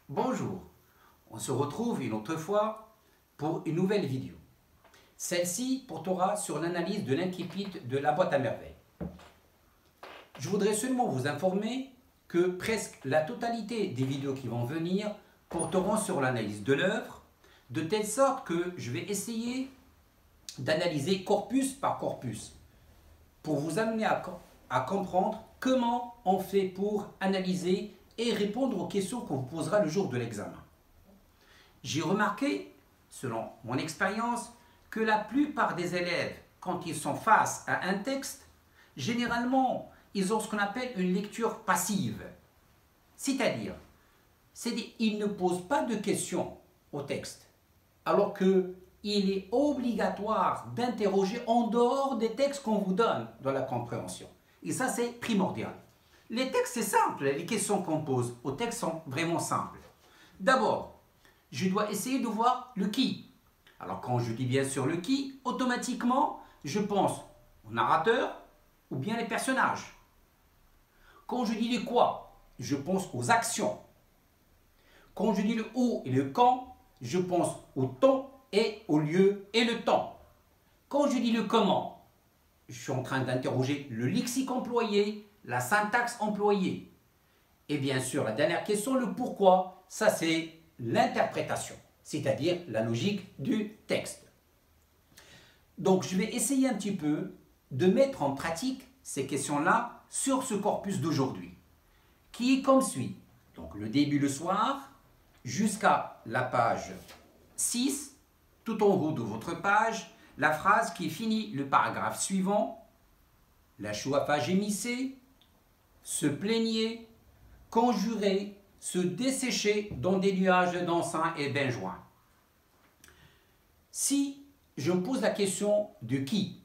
Bonjour, on se retrouve une autre fois pour une nouvelle vidéo. Celle-ci portera sur l'analyse de l'incipit de la boîte à merveilles. Je voudrais seulement vous informer que presque la totalité des vidéos qui vont venir porteront sur l'analyse de l'œuvre, de telle sorte que je vais essayer d'analyser corpus par corpus pour vous amener à comprendre comment on fait pour analyser et répondre aux questions qu'on vous posera le jour de l'examen. J'ai remarqué, selon mon expérience, que la plupart des élèves, quand ils sont face à un texte, généralement, ils ont ce qu'on appelle une lecture passive. C'est-à-dire, ils ne posent pas de questions au texte, alors qu'il est obligatoire d'interroger en dehors des textes qu'on vous donne dans la compréhension. Et ça, c'est primordial. Les textes, c'est simple. Les questions qu'on pose aux textes sont vraiment simples. D'abord, je dois essayer de voir le qui. Alors, quand je dis bien sûr le qui, automatiquement, je pense au narrateur ou bien les personnages. Quand je dis le quoi, je pense aux actions. Quand je dis le où et le quand, je pense au temps et au lieu et le temps. Quand je dis le comment, je suis en train d'interroger le lexique employé, la syntaxe employée. Et bien sûr, la dernière question, le pourquoi, ça c'est l'interprétation, c'est-à-dire la logique du texte. Donc je vais essayer un petit peu de mettre en pratique ces questions-là sur ce corpus d'aujourd'hui, qui est comme suit. Donc le début le soir, jusqu'à la page 6, tout en haut de votre page, la phrase qui finit le paragraphe suivant, la Chouafa gémissait, se plaignait, conjurait, se desséchait dans des nuages d'encens et benjoin. Si je me pose la question de qui,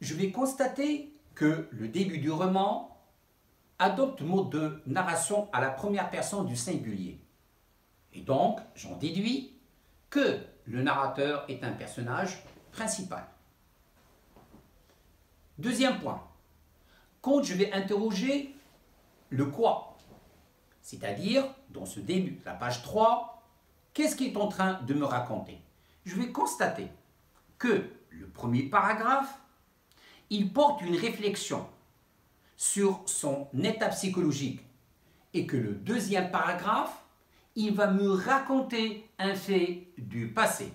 je vais constater que le début du roman adopte le mode de narration à la première personne du singulier. Et donc, j'en déduis que le narrateur est un personnage principal. Deuxième point, quand je vais interroger le quoi, c'est-à-dire, dans ce début, la page 3, qu'est-ce qu'il est en train de me raconter? Je vais constater que le premier paragraphe, il porte une réflexion sur son état psychologique et que le deuxième paragraphe, il va me raconter un fait du passé.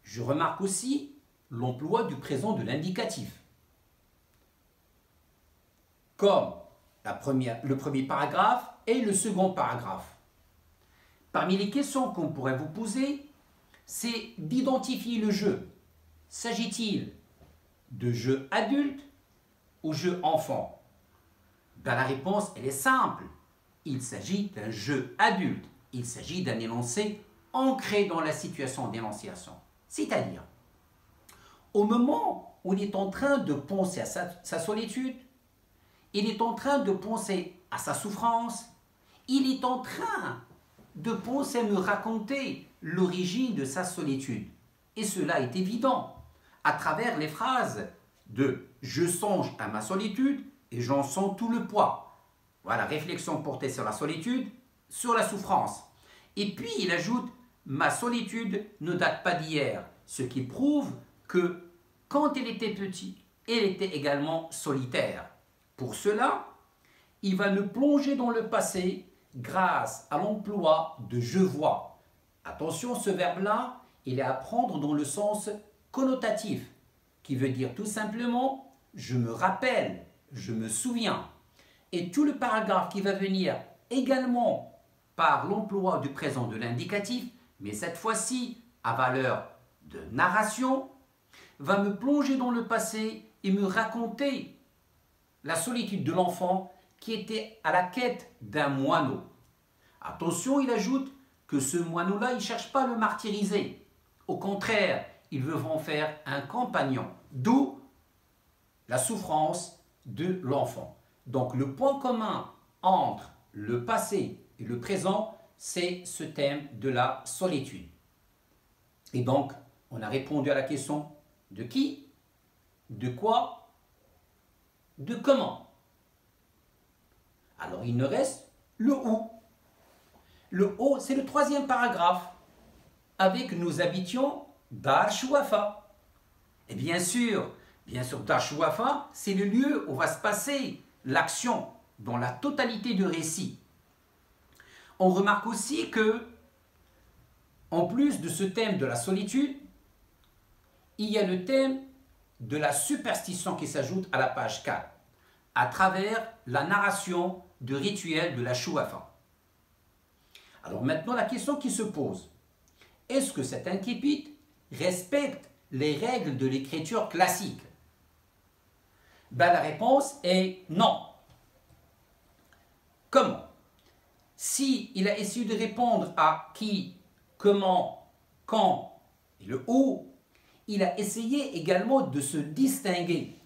Je remarque aussi l'emploi du présent de l'indicatif. Comme le premier paragraphe et le second paragraphe. Parmi les questions qu'on pourrait vous poser, c'est d'identifier le jeu. S'agit-il de jeu adulte ou jeu enfant? Ben, la réponse, elle est simple. Il s'agit d'un jeu adulte. Il s'agit d'un énoncé ancré dans la situation d'énonciation. C'est-à-dire, au moment où il est en train de penser à sa solitude, il est en train de penser à sa souffrance, il est en train de penser à me raconter l'origine de sa solitude. Et cela est évident à travers les phrases de « je songe à ma solitude et j'en sens tout le poids ». Voilà, réflexion portée sur la solitude, sur la souffrance. Et puis il ajoute « ma solitude ne date pas d'hier », ce qui prouve que quand il était petit, il était également solitaire. Pour cela, il va nous plonger dans le passé grâce à l'emploi de « je vois ». Attention, ce verbe-là, il est à prendre dans le sens connotatif, qui veut dire tout simplement « je me rappelle »,« je me souviens ». Et tout le paragraphe qui va venir également par l'emploi du présent de l'indicatif, mais cette fois-ci à valeur de narration, va me plonger dans le passé et me raconter la solitude de l'enfant qui était à la quête d'un moineau. Attention, il ajoute que ce moineau-là, il ne cherche pas à le martyriser. Au contraire, il veut en faire un compagnon, d'où la souffrance de l'enfant. Donc le point commun entre le passé et le présent, c'est ce thème de la solitude. Et donc, on a répondu à la question de qui, de quoi, de comment. Alors il ne reste le où. Le haut, c'est le troisième paragraphe. Avec nous habitions Dar Shuafa. Et bien sûr, Dar Shuafa, c'est le lieu où va se passer l'action dans la totalité du récit. On remarque aussi que, en plus de ce thème de la solitude, il y a le thème de la superstition qui s'ajoute à la page 4, à travers la narration du rituel de la Shuafa. Alors maintenant, la question qui se pose, est-ce que cet incipit respecte les règles de l'écriture classique? La réponse est non. Comment? Si il a essayé de répondre à qui, comment, quand et le où, il a essayé également de se distinguer.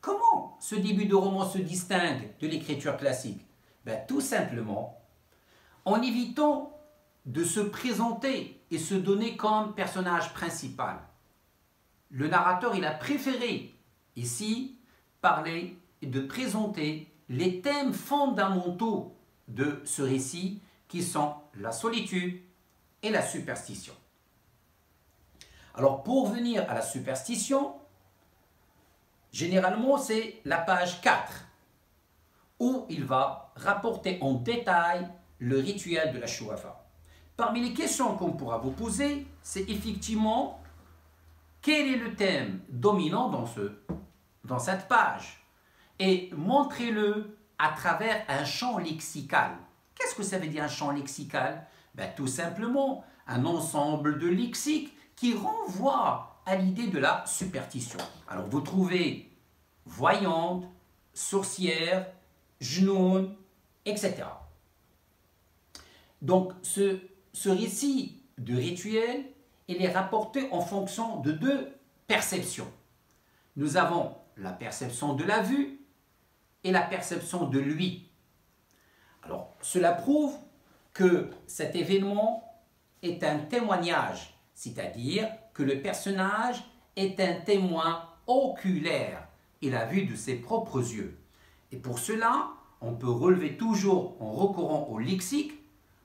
Comment ce début de roman se distingue de l'écriture classique? Tout simplement en évitant de se présenter et se donner comme personnage principal. Le narrateur, il a préféré ici parler et de présenter les thèmes fondamentaux de ce récit qui sont la solitude et la superstition. Alors pour venir à la superstition, généralement c'est la page 4 où il va rapporter en détail le rituel de la Shuafa. Parmi les questions qu'on pourra vous poser, c'est effectivement quel est le thème dominant dans cette page et montrez-le à travers un champ lexical. Qu'est-ce que ça veut dire un champ lexical? Tout simplement un ensemble de lexiques qui renvoie à l'idée de la superstition. Alors vous trouvez voyante, sorcière, genoune, etc. Donc ce récit de rituel, il est rapporté en fonction de deux perceptions. Nous avons la perception de la vue et la perception de lui. Alors cela prouve que cet événement est un témoignage, c'est-à-dire que le personnage est un témoin oculaire. Il a vu de ses propres yeux. Et pour cela, on peut relever toujours en recourant au lexique,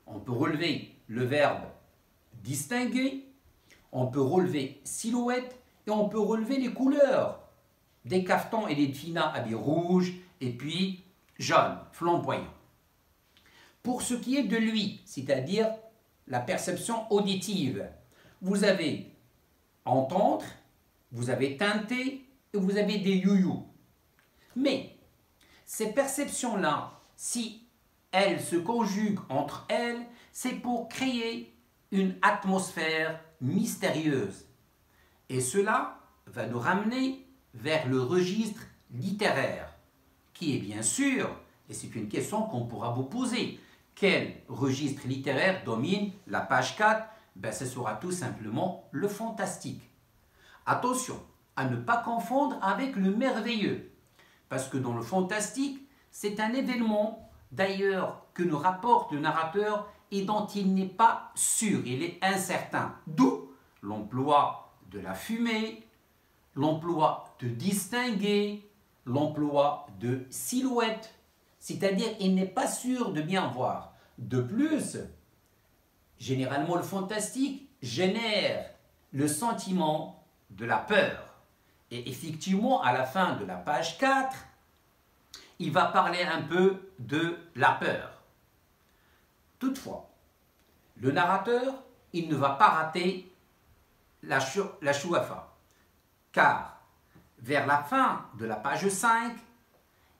on peut relever le verbe distinguer, on peut relever silhouette et on peut relever les couleurs des cafetans et des finas habillés rouge et puis jaune, flamboyant. Pour ce qui est de lui, c'est-à-dire la perception auditive, vous avez entendre, vous avez teinter et vous avez des youyou. Mais ces perceptions-là, si elles se conjuguent entre elles, c'est pour créer une atmosphère mystérieuse. Et cela va nous ramener vers le registre littéraire, qui est bien sûr, et c'est une question qu'on pourra vous poser, quel registre littéraire domine la page 4? Ce sera tout simplement le fantastique. Attention à ne pas confondre avec le merveilleux, parce que dans le fantastique, c'est un événement d'ailleurs que nous rapporte le narrateur et dont il n'est pas sûr, il est incertain. D'où l'emploi de la fumée, l'emploi de distinguer, l'emploi de silhouette, c'est-à-dire il n'est pas sûr de bien voir. De plus, généralement le fantastique génère le sentiment de la peur. Et effectivement, à la fin de la page 4, il va parler un peu de la peur. Toutefois, le narrateur, il ne va pas rater la Shuafa, car vers la fin de la page 5,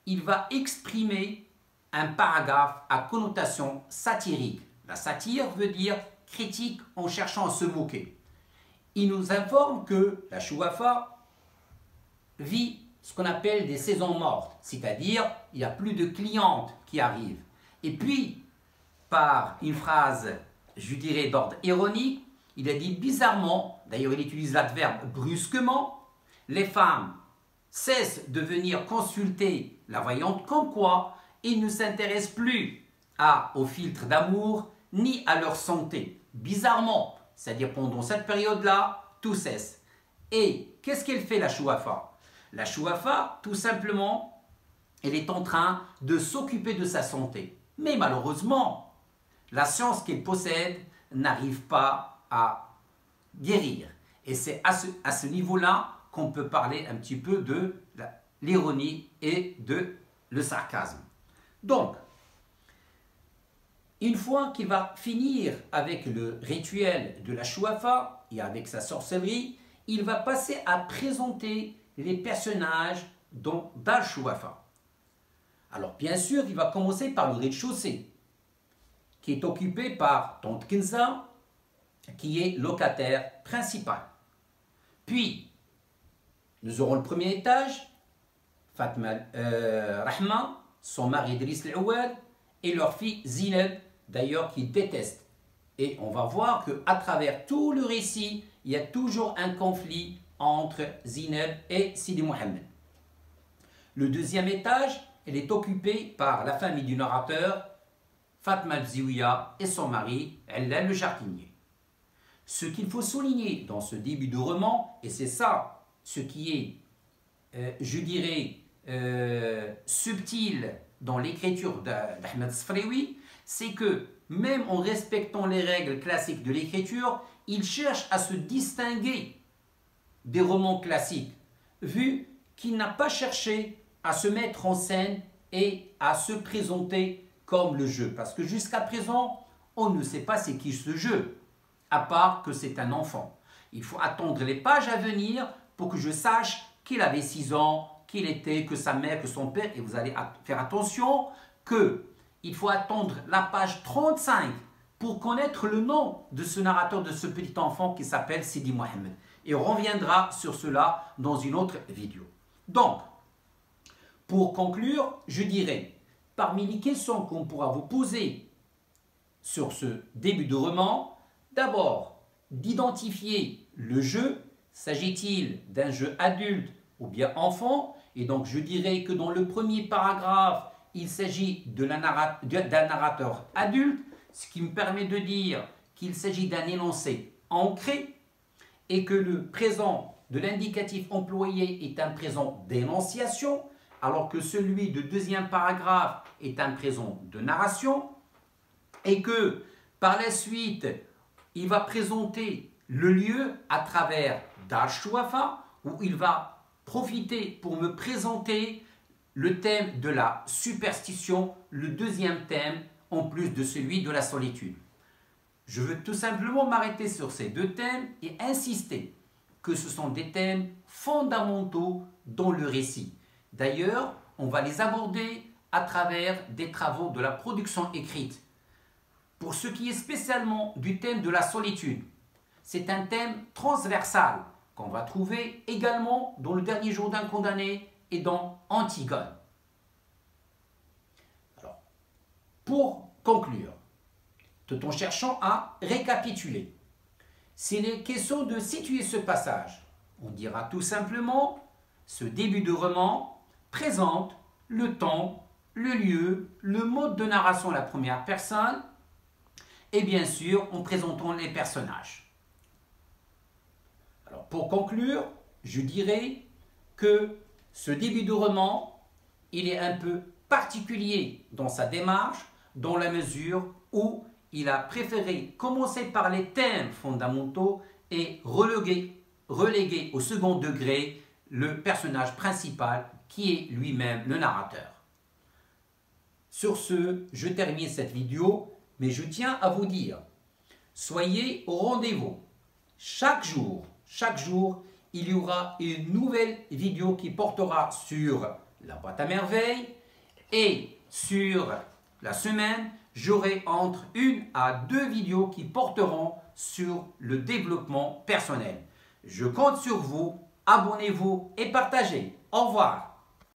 il va exprimer un paragraphe à connotation satirique. La satire veut dire critique en cherchant à se moquer. Il nous informe que la Shuafa vit ce qu'on appelle des saisons mortes, c'est-à-dire il n'y a plus de clientes qui arrivent. Et puis, par une phrase, je dirais d'ordre ironique, il a dit bizarrement, d'ailleurs il utilise l'adverbe brusquement, les femmes cessent de venir consulter la voyante comme quoi ils ne s'intéressent plus au filtre d'amour ni à leur santé. Bizarrement, c'est-à-dire pendant cette période-là, tout cesse. Et qu'est-ce qu'elle fait la Shuafa? La Shuafa, tout simplement, elle est en train de s'occuper de sa santé. Mais malheureusement, la science qu'il possède n'arrive pas à guérir. Et c'est à ce niveau-là qu'on peut parler un petit peu de l'ironie et de le sarcasme. Donc, une fois qu'il va finir avec le rituel de la Chouafa et avec sa sorcellerie, il va passer à présenter les personnages d'Al-Chouafa. Alors bien sûr, il va commencer par le rez-de-chaussée, qui est occupé par Tante Kenza, qui est locataire principal. Puis, nous aurons le premier étage, Fatma Rahma, son mari Idriss Al-Ouad, et leur fille Zineb, d'ailleurs qui déteste. Et on va voir qu'à travers tout le récit, il y a toujours un conflit entre Zineb et Sidi Mohammed. Le deuxième étage, elle est occupée par la famille du narrateur, Fatma Bziouia et son mari, Ella le jardinier. Ce qu'il faut souligner dans ce début de roman, et c'est ça ce qui est, je dirais, subtil dans l'écriture d'Ahmed Sfraoui, c'est que même en respectant les règles classiques de l'écriture, il cherche à se distinguer des romans classiques, vu qu'il n'a pas cherché à se mettre en scène et à se présenter comme le jeu. Parce que jusqu'à présent, on ne sait pas c'est qui ce jeu, à part que c'est un enfant. Il faut attendre les pages à venir pour que je sache qu'il avait 6 ans, qu'il était, que sa mère, que son père, et vous allez faire attention qu'il faut attendre la page 35 pour connaître le nom de ce narrateur, de ce petit enfant qui s'appelle Sidi Mohammed. Et on reviendra sur cela dans une autre vidéo. Donc, pour conclure, je dirais, parmi les questions qu'on pourra vous poser sur ce début de roman, d'abord, d'identifier le jeu. S'agit-il d'un jeu adulte ou bien enfant? Et donc, je dirais que dans le premier paragraphe, il s'agit d'un narrateur adulte, ce qui me permet de dire qu'il s'agit d'un énoncé ancré et que le présent de l'indicatif employé est un présent d'énonciation, alors que celui du deuxième paragraphe est un présent de narration, et que par la suite, il va présenter le lieu à travers Al-Chouafa, où il va profiter pour me présenter le thème de la superstition, le deuxième thème, en plus de celui de la solitude. Je veux tout simplement m'arrêter sur ces deux thèmes et insister que ce sont des thèmes fondamentaux dans le récit. D'ailleurs, on va les aborder à travers des travaux de la production écrite. Pour ce qui est spécialement du thème de la solitude, c'est un thème transversal qu'on va trouver également dans Le Dernier Jour d'un condamné et dans Antigone. Alors, pour conclure, tout en cherchant à récapituler, s'il est question de situer ce passage, on dira tout simplement ce début de roman présente le temps, le lieu, le mode de narration à la première personne et bien sûr en présentant les personnages. Alors pour conclure, je dirais que ce début de roman, il est un peu particulier dans sa démarche, dans la mesure où il a préféré commencer par les thèmes fondamentaux et reléguer au second degré le personnage principal qui est lui-même le narrateur. Sur ce, je termine cette vidéo, mais je tiens à vous dire, soyez au rendez-vous. Chaque jour, il y aura une nouvelle vidéo qui portera sur la boîte à merveilles et sur la semaine, j'aurai entre 1 à 2 vidéos qui porteront sur le développement personnel. Je compte sur vous, abonnez-vous et partagez. Au revoir.